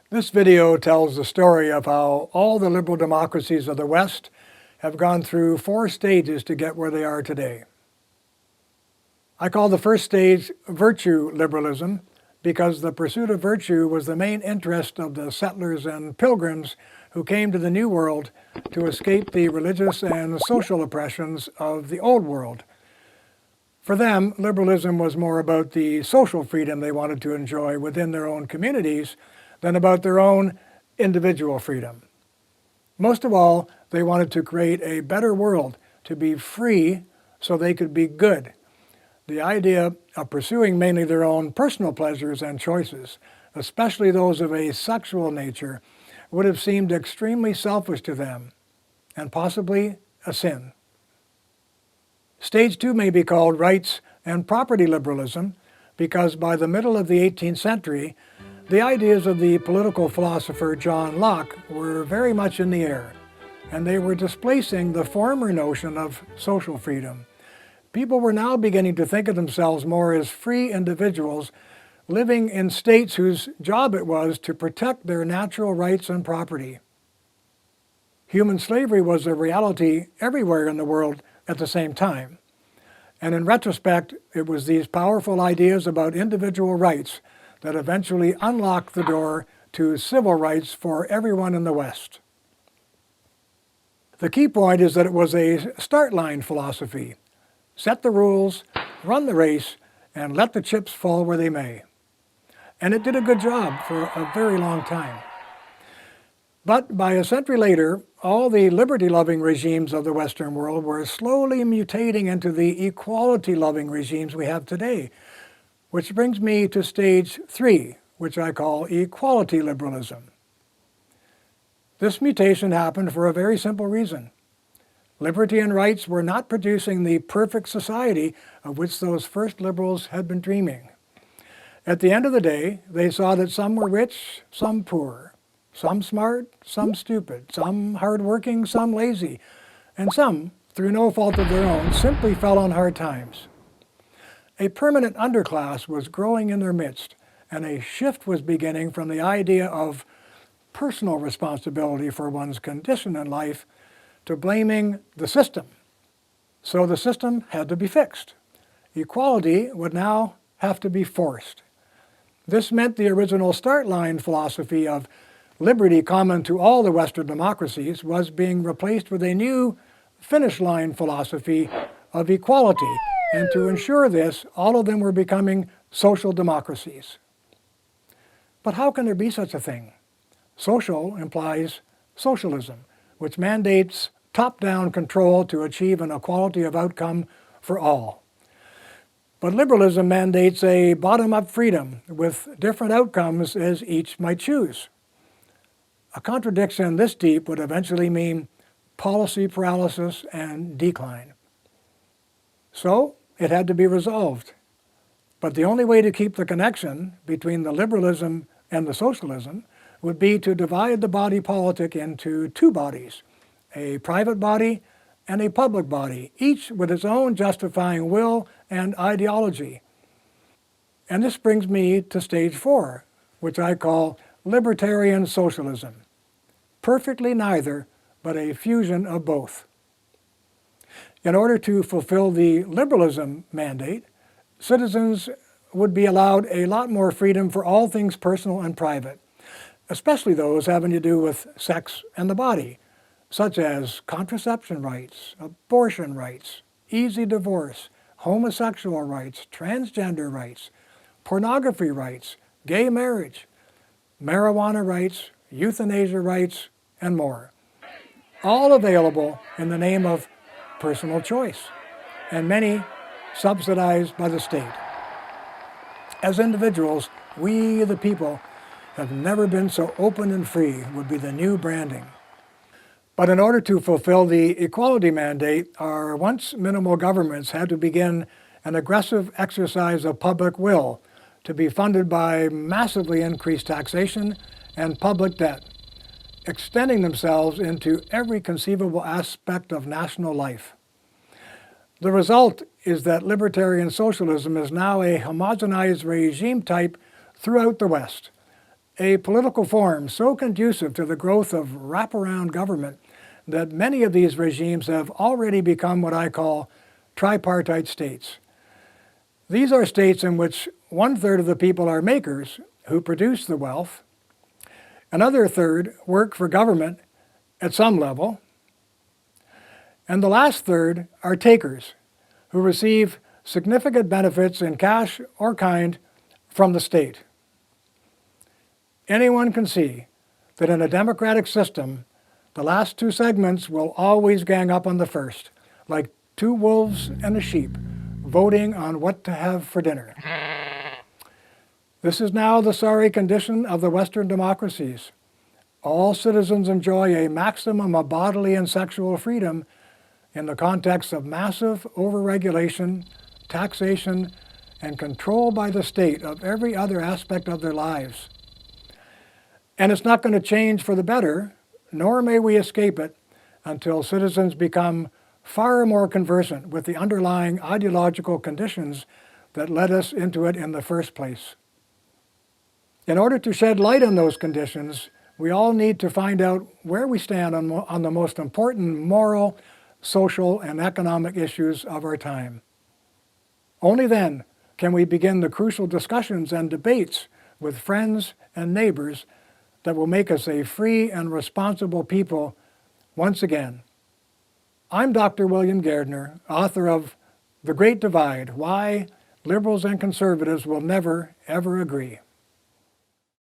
This video tells the story of how all the liberal democracies of the West have gone through 4 stages to get where they are today. I call the first stage virtue liberalism because the pursuit of virtue was the main interest of the settlers and pilgrims who came to the New World to escape the religious and social oppressions of the Old World. For them, liberalism was more about the social freedom they wanted to enjoy within their own communities than about their own individual freedom. Most of all, they wanted to create a better world, to be free so they could be good. The idea of pursuing mainly their own personal pleasures and choices, especially those of a sexual nature, would have seemed extremely selfish to them, and possibly a sin. Stage 2 may be called rights and property liberalism because by the middle of the 18th century, the ideas of the political philosopher John Locke were very much in the air, and they were displacing the former notion of social freedom. People were now beginning to think of themselves more as free individuals living in states whose job it was to protect their natural rights and property. Human slavery was a reality everywhere in the world at the same time, and in retrospect, it was these powerful ideas about individual rights that eventually unlocked the door to civil rights for everyone in the West. The key point is that it was a start line philosophy. Set the rules, run the race, and let the chips fall where they may. And it did a good job for a very long time. But by a century later, all the liberty-loving regimes of the Western world were slowly mutating into the equality-loving regimes we have today, which brings me to stage 3, which I call equality liberalism. This mutation happened for a very simple reason. Liberty and rights were not producing the perfect society of which those first liberals had been dreaming. At the end of the day, they saw that some were rich, some poor, some smart, some stupid, some hardworking, some lazy, and some, through no fault of their own, simply fell on hard times. A permanent underclass was growing in their midst, and a shift was beginning from the idea of personal responsibility for one's condition in life to blaming the system. So the system had to be fixed. Equality would now have to be forced. This meant the original start line philosophy of liberty common to all the Western democracies was being replaced with a new finish line philosophy of equality. And to ensure this, all of them were becoming social democracies. But how can there be such a thing? Social implies socialism, which mandates top-down control to achieve an equality of outcome for all. But liberalism mandates a bottom-up freedom with different outcomes as each might choose. A contradiction this deep would eventually mean policy paralysis and decline. So it had to be resolved. But the only way to keep the connection between the liberalism and the socialism would be to divide the body politic into 2 bodies, a private body and a public body, each with its own justifying will and ideology. And this brings me to stage 4, which I call Libertarian socialism. Perfectly neither, but a fusion of both. In order to fulfill the liberalism mandate, citizens would be allowed a lot more freedom for all things personal and private, especially those having to do with sex and the body, such as contraception rights, abortion rights, easy divorce, homosexual rights, transgender rights, pornography rights, gay marriage, marijuana rights, euthanasia rights, and more. All available in the name of personal choice, and many subsidized by the state. As individuals, we the people have never been so open and free would be the new branding. But in order to fulfill the equality mandate, our once minimal governments had to begin an aggressive exercise of public will to be funded by massively increased taxation and public debt, extending themselves into every conceivable aspect of national life. The result is that libertarian socialism is now a homogenized regime type throughout the West, a political form so conducive to the growth of wraparound government that many of these regimes have already become what I call tripartite states. These are states in which 1/3 of the people are makers who produce the wealth, another third work for government at some level, and the last third are takers who receive significant benefits in cash or kind from the state. Anyone can see that in a democratic system, the last two segments will always gang up on the first, like two wolves and a sheep voting on what to have for dinner. This is now the sorry condition of the Western democracies. All citizens enjoy a maximum of bodily and sexual freedom in the context of massive overregulation, taxation, and control by the state of every other aspect of their lives. And it's not going to change for the better, nor may we escape it until citizens become far more conversant with the underlying ideological conditions that led us into it in the first place. In order to shed light on those conditions, we all need to find out where we stand on the most important moral, social, and economic issues of our time. Only then can we begin the crucial discussions and debates with friends and neighbors that will make us a free and responsible people once again. I'm Dr. William Gairdner, author of The Great Divide: Why Liberals and Conservatives Will Never, Ever Agree.